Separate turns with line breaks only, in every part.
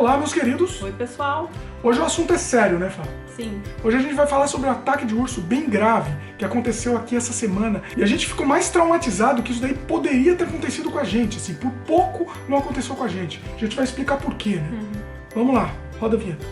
Olá, meus queridos!
Oi, pessoal!
Hoje o assunto é sério, né, Fábio?
Sim.
Hoje a gente vai falar sobre um ataque de urso bem grave que aconteceu aqui essa semana. E a gente ficou mais traumatizado que isso daí poderia ter acontecido com a gente. Assim, por pouco não aconteceu com a gente. A gente vai explicar por quê, né? Vamos lá, roda a vinheta.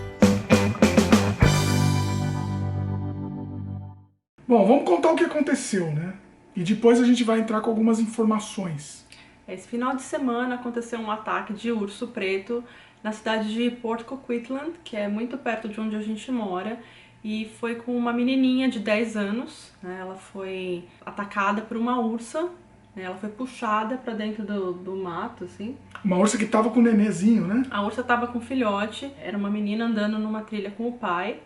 Bom, vamos contar o que aconteceu, né? E depois a gente vai entrar com algumas informações.
Esse final de semana aconteceu um ataque de urso preto na cidade de Port Coquitlam, que é muito perto de onde a gente mora, e foi com uma menininha de 10 anos, né? Ela foi atacada por uma ursa, né? Ela foi puxada pra dentro do mato, assim.
Uma ursa que tava com o nenenzinho, né?
A ursa tava com filhote, era uma menina andando numa trilha com o pai,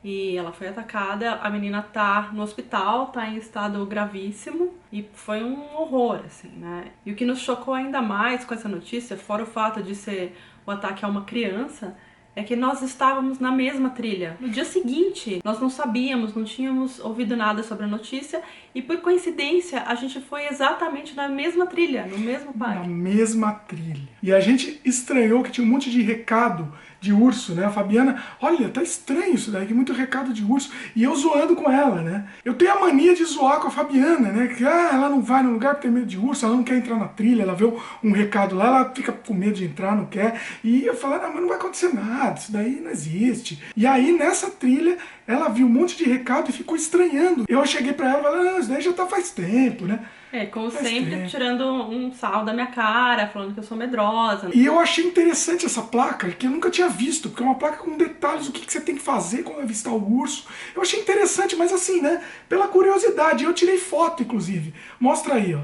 e ela foi atacada. A menina tá no hospital, tá em estado gravíssimo, e foi um horror, assim, né? E o que nos chocou ainda mais com essa notícia, fora o fato de ser o ataque a uma criança, é que nós estávamos na mesma trilha. No dia seguinte, nós não sabíamos, não tínhamos ouvido nada sobre a notícia, e por coincidência, a gente foi exatamente na mesma trilha, no mesmo parque.
Na mesma trilha. E a gente estranhou que tinha um monte de recado de urso, né? A Fabiana, olha, tá estranho isso daí, que muito recado de urso. E eu zoando com ela, né? Eu tenho a mania de zoar com a Fabiana, né? Que ela não vai no lugar porque tem medo de urso, ela não quer entrar na trilha, ela vê um recado lá, ela fica com medo de entrar, não quer. E eu falo, mas não vai acontecer nada, isso daí não existe. E aí, nessa trilha, ela viu um monte de recado e ficou estranhando. Eu cheguei pra ela e falei, isso daí já tá faz tempo, né?
Como sempre, tirando um sarro da minha cara, falando que eu sou medrosa.
E eu achei interessante essa placa, que eu nunca tinha visto, porque é uma placa com detalhes do que você tem que fazer quando avistar o urso. Eu achei interessante, mas assim, né, pela curiosidade, eu tirei foto, inclusive. Mostra aí, ó.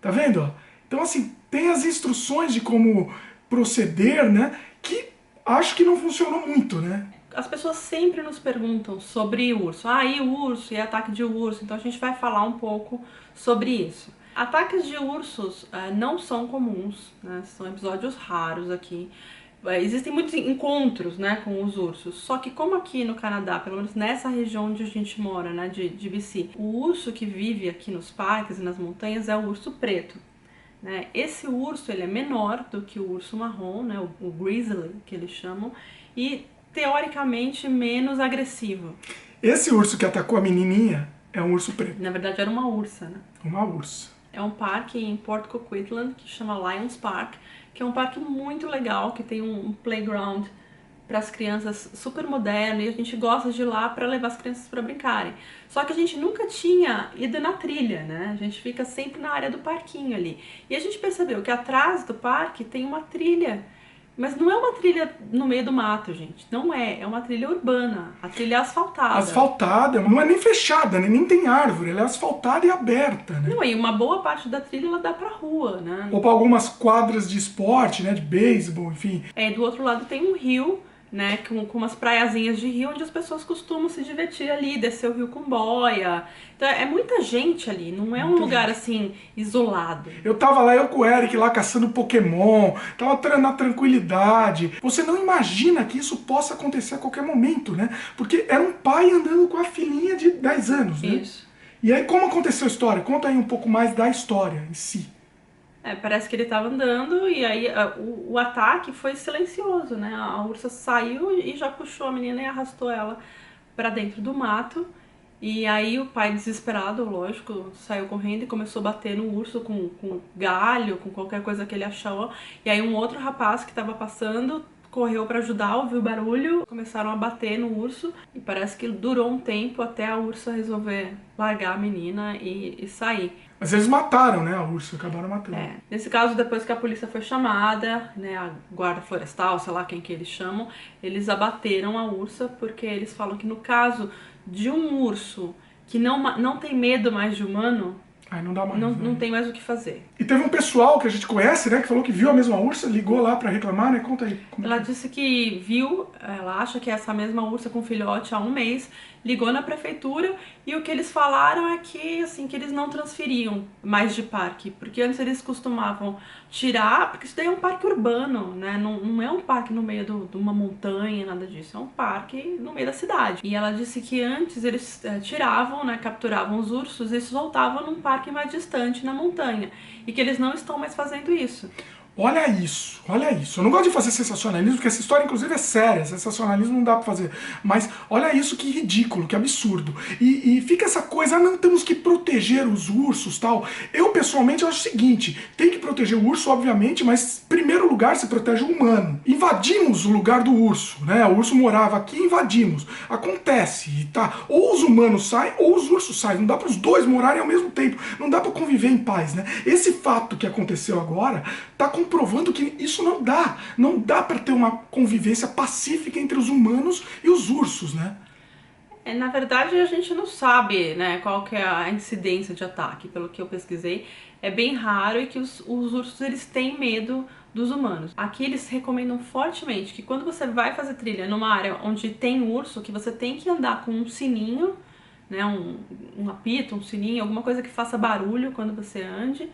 Tá vendo, ó? Então, assim, tem as instruções de como proceder, né, que acho que não funcionou muito, né?
As pessoas sempre nos perguntam sobre urso. E urso, e ataque de urso. Então a gente vai falar um pouco sobre isso. Ataques de ursos não são comuns, né? São episódios raros aqui. Existem muitos encontros, né, com os ursos. Só que como aqui no Canadá, pelo menos nessa região onde a gente mora, né, de BC, o urso que vive aqui nos parques e nas montanhas é o urso preto. Né? Esse urso ele é menor do que o urso marrom, né, o grizzly, que eles chamam, e teoricamente menos agressivo.
Esse urso que atacou a menininha é um urso preto.
Na verdade era uma ursa, né?
Uma ursa.
É um parque em Port Coquitlam que chama Lions Park, que é um parque muito legal, que tem um playground para as crianças super moderno, e a gente gosta de ir lá para levar as crianças para brincarem. Só que a gente nunca tinha ido na trilha, né? A gente fica sempre na área do parquinho ali. E a gente percebeu que atrás do parque tem uma trilha. Mas não é uma trilha no meio do mato, gente. Não é. É uma trilha urbana. A trilha é asfaltada.
Asfaltada. Não é nem fechada, né? Nem tem árvore. Ela é asfaltada e aberta, né?
Não, e uma boa parte da trilha ela dá pra rua, né?
Ou pra algumas quadras de esporte, né? De beisebol, enfim.
Do outro lado tem um rio, né? Com umas praiazinhas de rio onde as pessoas costumam se divertir ali, descer o rio com boia. Então é muita gente ali, não é um lugar assim isolado.
Eu tava lá, eu com o Eric lá caçando Pokémon, tava na tranquilidade. Você não imagina que isso possa acontecer a qualquer momento, né? Porque era um pai andando com a filhinha de 10 anos, né?
Isso.
E aí como aconteceu a história? Conta aí um pouco mais da história em si.
Parece que ele tava andando e aí o ataque foi silencioso, né? A ursa saiu e já puxou a menina e arrastou ela pra dentro do mato. E aí o pai, desesperado, lógico, saiu correndo e começou a bater no urso com galho, com qualquer coisa que ele achou. E aí um outro rapaz que tava passando correu pra ajudar, ouviu o barulho, começaram a bater no urso. E parece que durou um tempo até a ursa resolver largar a menina e sair.
Mas eles mataram, né, a ursa, acabaram matando.
Nesse caso, depois que a polícia foi chamada, né, a guarda florestal, sei lá quem que eles chamam, eles abateram a ursa porque eles falam que no caso de um urso que não tem medo mais de humano,
Aí não dá mais,
não tem mais o que fazer.
E teve um pessoal que a gente conhece, né, que falou que viu a mesma ursa, ligou lá pra reclamar, né? Conta aí.
Ela disse que viu, ela acha que é essa mesma ursa com filhote há um mês, ligou na prefeitura e o que eles falaram é que, assim, que eles não transferiam mais de parque, porque antes eles costumavam tirar, porque isso daí é um parque urbano, né, não é um parque no meio de uma montanha, nada disso, é um parque no meio da cidade. E ela disse que antes eles tiravam, né, capturavam os ursos e soltavam num parque mais distante na montanha, e que eles não estão mais fazendo isso.
Olha isso, olha isso. Eu não gosto de fazer sensacionalismo, porque essa história, inclusive, é séria. Sensacionalismo não dá pra fazer. Mas olha isso, que ridículo, que absurdo. E fica essa coisa, não temos que proteger os ursos, tal. Eu, pessoalmente, acho o seguinte, tem que proteger o urso, obviamente, mas, em primeiro lugar, se protege o humano. Invadimos o lugar do urso, né? O urso morava aqui, invadimos. Acontece, tá? Ou os humanos saem, ou os ursos saem. Não dá para os dois morarem ao mesmo tempo. Não dá para conviver em paz, né? Esse fato que aconteceu agora tá comprovando que isso não dá. Não dá para ter uma convivência pacífica entre os humanos e os ursos, né?
Na verdade, a gente não sabe, né, qual que é a incidência de ataque. Pelo que eu pesquisei, é bem raro e que os ursos eles têm medo dos humanos. Aqui eles recomendam fortemente que quando você vai fazer trilha numa área onde tem urso, que você tem que andar com um sininho, né, um apito, um sininho, alguma coisa que faça barulho quando você ande,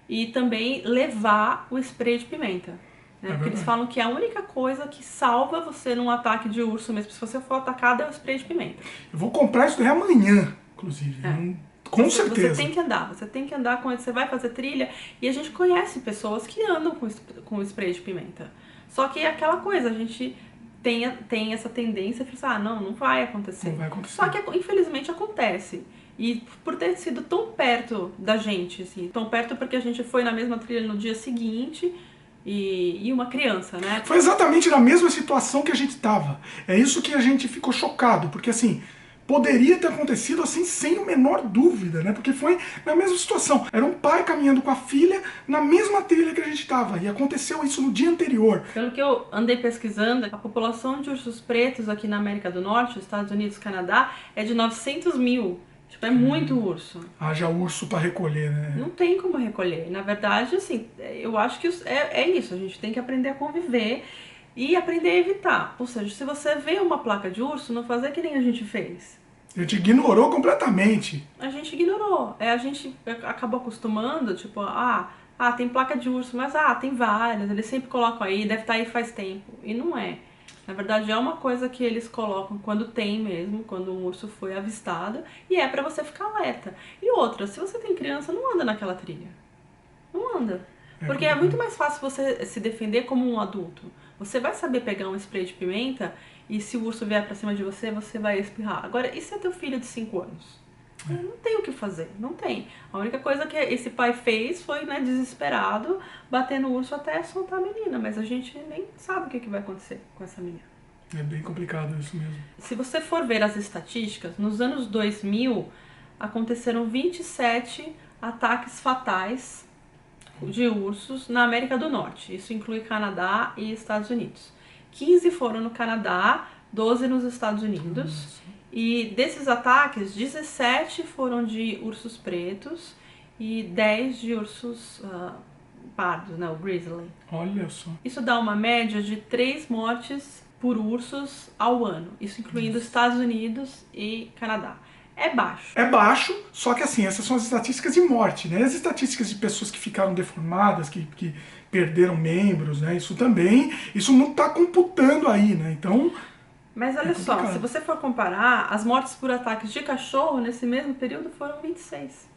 e também levar o spray de pimenta. Porque eles falam que a única coisa que salva você num ataque de urso mesmo, se você for atacado, é o spray de pimenta.
Eu vou comprar isso daí amanhã, inclusive. Com certeza.
Você tem que andar com ele, você vai fazer trilha, e a gente conhece pessoas que andam com spray de pimenta. Só que é aquela coisa, a gente tem essa tendência a pensar, não vai acontecer.
Não vai acontecer.
Só que infelizmente acontece. E por ter sido tão perto da gente, assim, tão perto porque a gente foi na mesma trilha no dia seguinte, e uma criança, né?
Foi exatamente na mesma situação que a gente estava. É isso que a gente ficou chocado, porque assim, poderia ter acontecido assim sem a menor dúvida, né? Porque foi na mesma situação. Era um pai caminhando com a filha na mesma trilha que a gente estava, e aconteceu isso no dia anterior.
Pelo que eu andei pesquisando, a população de ursos pretos aqui na América do Norte, Estados Unidos, Canadá, é de 900 mil. Tipo, é muito urso.
Haja urso para recolher, né?
Não tem como recolher. Na verdade, assim, eu acho que é isso. A gente tem que aprender a conviver e aprender a evitar. Ou seja, se você vê uma placa de urso, não fazer que nem a gente fez.
A gente ignorou completamente.
A gente ignorou. A gente acabou acostumando, tipo, tem placa de urso, mas tem várias. Eles sempre colocam aí, deve estar aí faz tempo. E não é. Na verdade, é uma coisa que eles colocam quando tem mesmo, quando um urso foi avistado, e é pra você ficar alerta. E outra, se você tem criança, não anda naquela trilha. Não anda. Porque é muito mais fácil você se defender como um adulto. Você vai saber pegar um spray de pimenta e se o urso vier pra cima de você, você vai espirrar. Agora, e se é teu filho de 5 anos? Não tem o que fazer, não tem. A única coisa que esse pai fez foi, né, desesperado, bater no urso até soltar a menina, mas a gente nem sabe o que vai acontecer com essa menina.
É bem complicado isso mesmo.
Se você for ver as estatísticas, nos anos 2000 aconteceram 27 ataques fatais de ursos na América do Norte. Isso inclui Canadá e Estados Unidos. 15 foram no Canadá, 12 nos Estados Unidos. E desses ataques, 17 foram de ursos pretos e 10 de ursos pardos, né, o grizzly.
Olha só.
Isso dá uma média de 3 mortes por ursos ao ano, isso incluindo Estados Unidos e Canadá. É baixo.
É baixo, só que assim, essas são as estatísticas de morte, né? As estatísticas de pessoas que ficaram deformadas, que perderam membros, né? Isso não está computando aí, né? Então...
Mas olha só, se você for comparar, as mortes por ataques de cachorro nesse mesmo período foram 26.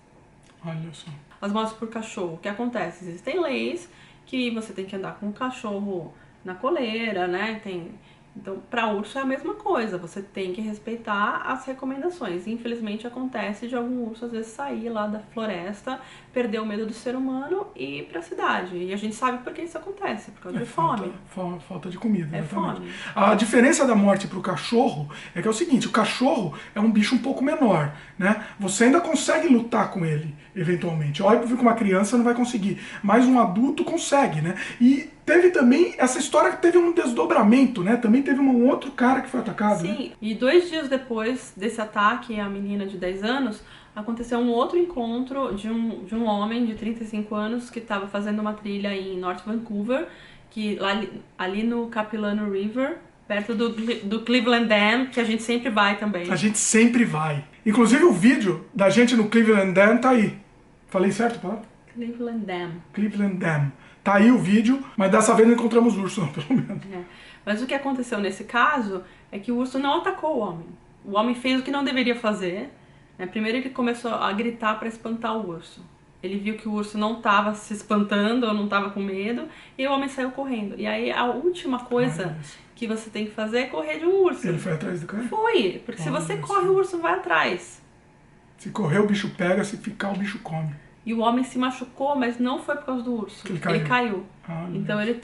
Olha só.
As mortes por cachorro, o que acontece? Existem leis que você tem que andar com o cachorro na coleira, né? Então, para urso é a mesma coisa, você tem que respeitar as recomendações. Infelizmente acontece de algum urso às vezes sair lá da floresta, perder o medo do ser humano e ir para a cidade. E a gente sabe por que isso acontece, por causa de fome.
Falta de comida, exatamente.
Fome.
A diferença da morte para o cachorro é que é o seguinte, o cachorro é um bicho um pouco menor, né? Você ainda consegue lutar com ele, eventualmente. Óbvio que uma criança não vai conseguir, mas um adulto consegue, né? E teve também essa história que teve um desdobramento, né? Também teve um outro cara que foi atacado.
Sim,
né?
E 2 dias depois desse ataque, a menina de 10 anos, aconteceu um outro encontro de um homem de 35 anos que estava fazendo uma trilha em North Vancouver, que ali no Capilano River, perto do Cleveland Dam, que a gente sempre vai também.
A gente sempre vai. Inclusive o vídeo da gente no Cleveland Dam tá aí. Falei certo, palavra?
Cleveland Dam.
Cleveland Dam. Tá aí o vídeo, mas dessa vez não encontramos urso, não, pelo menos.
Mas o que aconteceu nesse caso é que o urso não atacou o homem. O homem fez o que não deveria fazer. Primeiro ele começou a gritar para espantar o urso. Ele viu que o urso não estava se espantando ou não estava com medo, e o homem saiu correndo. E aí a última coisa que você tem que fazer é correr de um urso.
Ele foi atrás do cara?
Foi, porque se você corre, o urso vai atrás.
Se correr, o bicho pega, se ficar, o bicho come.
E o homem se machucou, mas não foi por causa do urso.
Ele caiu.
Então ele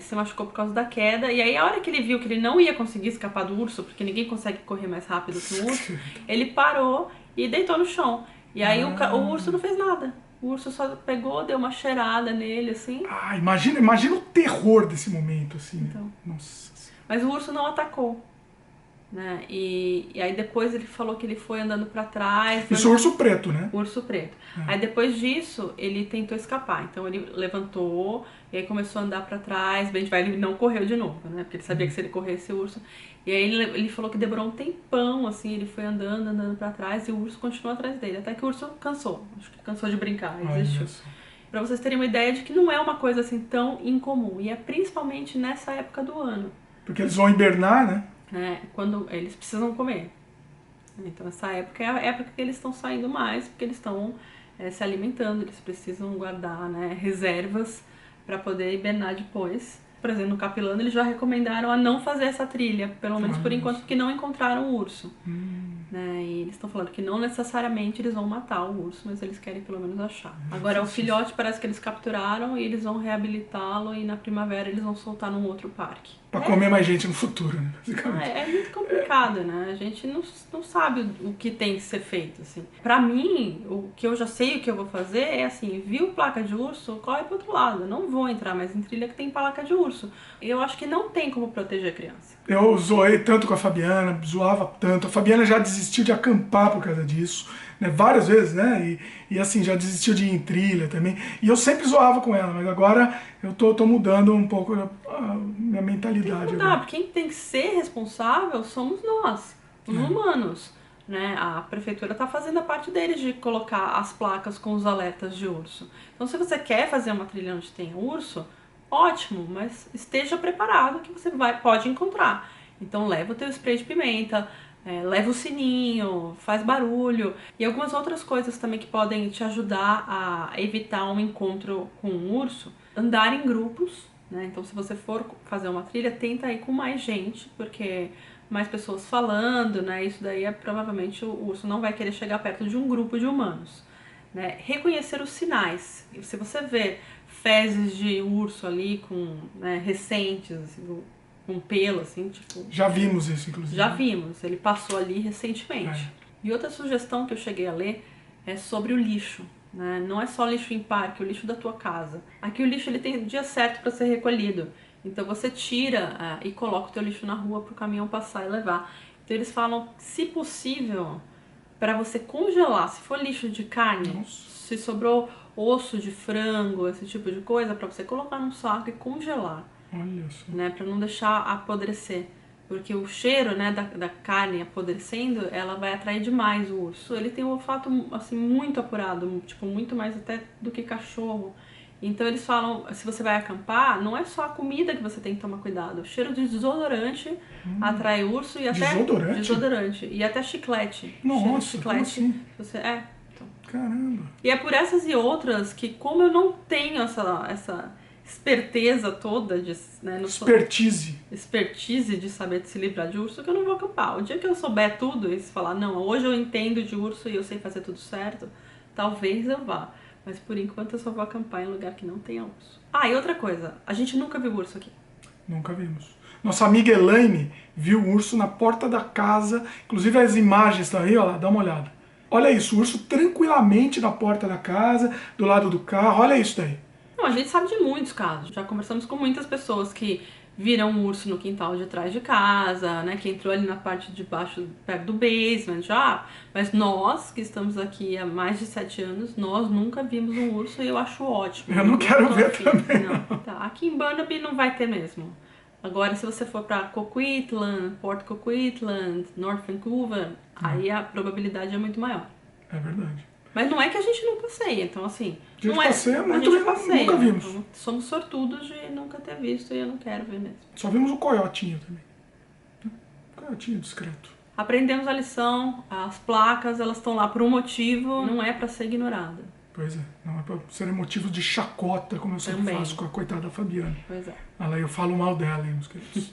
se machucou por causa da queda. E aí a hora que ele viu que ele não ia conseguir escapar do urso, porque ninguém consegue correr mais rápido que um urso, ele parou e deitou no chão. E aí o urso não fez nada. O urso só pegou, deu uma cheirada nele, assim.
Imagina o terror desse momento, assim.
Então.
Nossa.
Mas o urso não atacou. Né? E aí depois ele falou que ele foi andando pra trás.
Isso é o urso preto, né?
O urso preto. Aí depois disso, ele tentou escapar. Então ele levantou e aí começou a andar pra trás. Bem, ele não correu de novo, né? Porque ele sabia que se ele corresse, o urso... E aí ele falou que demorou um tempão, assim, ele foi andando pra trás e o urso continuou atrás dele. Até que o urso cansou. Acho que cansou de brincar, existiu. Pra vocês terem uma ideia de que não é uma coisa assim tão incomum. E é principalmente nessa época do ano.
Porque eles vão hibernar, né?
Quando eles precisam comer. Então essa época é a época que eles estão saindo mais, porque eles estão se alimentando, eles precisam guardar, né, reservas para poder hibernar depois. Por exemplo, no Capilano eles já recomendaram a não fazer essa trilha, pelo menos por enquanto, porque não encontraram o urso. Né? E eles estão falando que não necessariamente eles vão matar o urso, mas eles querem pelo menos achar. Agora o filhote parece que eles capturaram e eles vão reabilitá-lo e na primavera eles vão soltar num outro parque.
Pra comer mais gente no futuro, né?
É muito complicado, né? A gente não sabe o que tem que ser feito, assim. Pra mim, o que eu já sei o que eu vou fazer é assim, viu placa de urso, corre pro outro lado. Eu não vou entrar mais em trilha que tem placa de urso. Eu acho que não tem como proteger a criança.
Eu zoei tanto com a Fabiana, zoava tanto. A Fabiana já desistiu de acampar por causa disso, né? Várias vezes, né? E assim, já desistiu de ir em trilha também. E eu sempre zoava com ela, mas agora eu tô mudando um pouco a minha mentalidade.
Tem que mudar, porque quem tem que ser responsável somos nós, os humanos. Né? A prefeitura está fazendo a parte deles de colocar as placas com os alertas de urso. Então se você quer fazer uma trilha onde tem urso, ótimo, mas esteja preparado que você pode encontrar. Então leva o teu spray de pimenta, leva o sininho, faz barulho e algumas outras coisas também que podem te ajudar a evitar um encontro com um urso. Andar em grupos, né? Então se você for fazer uma trilha, tenta ir com mais gente, porque mais pessoas falando, né? Isso daí provavelmente o urso não vai querer chegar perto de um grupo de humanos. Né? Reconhecer os sinais. Se você vê fezes de urso ali com recentes, assim, com pelo, assim, tipo...
Já vimos isso, inclusive.
Já vimos, ele passou ali recentemente. E outra sugestão que eu cheguei a ler é sobre o lixo. Né? Não é só lixo em parque, é o lixo da tua casa. Aqui o lixo ele tem o dia certo para ser recolhido. Então você tira e coloca o teu lixo na rua para o caminhão passar e levar. Então eles falam, se possível, para você congelar, se for lixo de carne, se sobrou osso de frango, esse tipo de coisa, para você colocar num saco e congelar.
Olha só.
Né, para não deixar apodrecer. Porque o cheiro, né, da carne apodrecendo, ela vai atrair demais o urso. Ele tem um olfato assim, muito apurado, tipo, muito mais até do que cachorro. Então eles falam, se você vai acampar, não é só a comida que você tem que tomar cuidado. O cheiro de desodorante atrai urso e até... Desodorante? E até chiclete.
Nossa,
chiclete.
Assim?
Você, então.
Caramba.
E é por essas e outras que, como eu não tenho essa esperteza toda de... Né, expertise de saber de se livrar de urso, que eu não vou acampar. O dia que eu souber tudo e se falar, não, hoje eu entendo de urso e eu sei fazer tudo certo, talvez eu vá. Mas por enquanto eu só vou acampar em lugar que não tenha urso. E outra coisa, a gente nunca viu urso aqui.
Nunca vimos. Nossa amiga Elaine viu o urso na porta da casa, inclusive as imagens estão aí, ó lá, dá uma olhada. Olha isso, o urso tranquilamente na porta da casa, do lado do carro, olha isso daí.
Não, a gente sabe de muitos casos, já conversamos com muitas pessoas que viram um urso no quintal de trás de casa, né, que entrou ali na parte de baixo, perto do basement já, mas nós, que estamos aqui há mais de 7 anos, nós nunca vimos um urso e eu acho ótimo.
Eu não quero ver também.
Não. Tá, aqui em Burnaby não vai ter mesmo. Agora, se você for para Coquitlam, Port Coquitlam, North Vancouver, aí a probabilidade é muito maior.
É verdade.
Mas não é que a gente não passeia, então assim...
A gente passeia muito bem, nunca vimos.
Então, somos sortudos de nunca ter visto e eu não quero ver mesmo.
Só vimos o coiotinho também. Coiotinho discreto.
Aprendemos a lição, as placas, elas estão lá por um motivo, não é para ser ignorada.
Pois é, não é pra ser motivo de chacota, como eu sempre faço com a coitada da Fabiana.
Pois é.
Olha lá, eu falo mal dela, hein, meus queridos.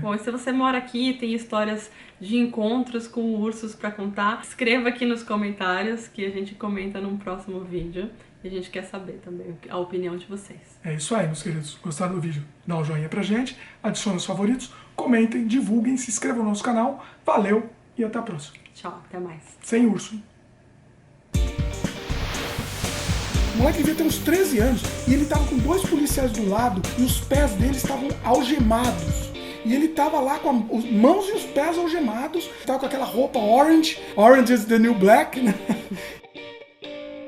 Bom, e se você mora aqui e tem histórias de encontros com ursos pra contar, escreva aqui nos comentários que a gente comenta num próximo vídeo. E a gente quer saber também a opinião de vocês.
É isso aí, meus queridos. Gostaram do vídeo? Dá um joinha pra gente, adicione os favoritos, comentem, divulguem, se inscrevam no nosso canal. Valeu e até a próxima.
Tchau, até mais.
Sem urso, hein? O moleque devia ter uns 13 anos e ele tava com 2 policiais do lado e os pés dele estavam algemados. E ele tava lá com as mãos e os pés algemados, tava com aquela roupa orange is the new black, né?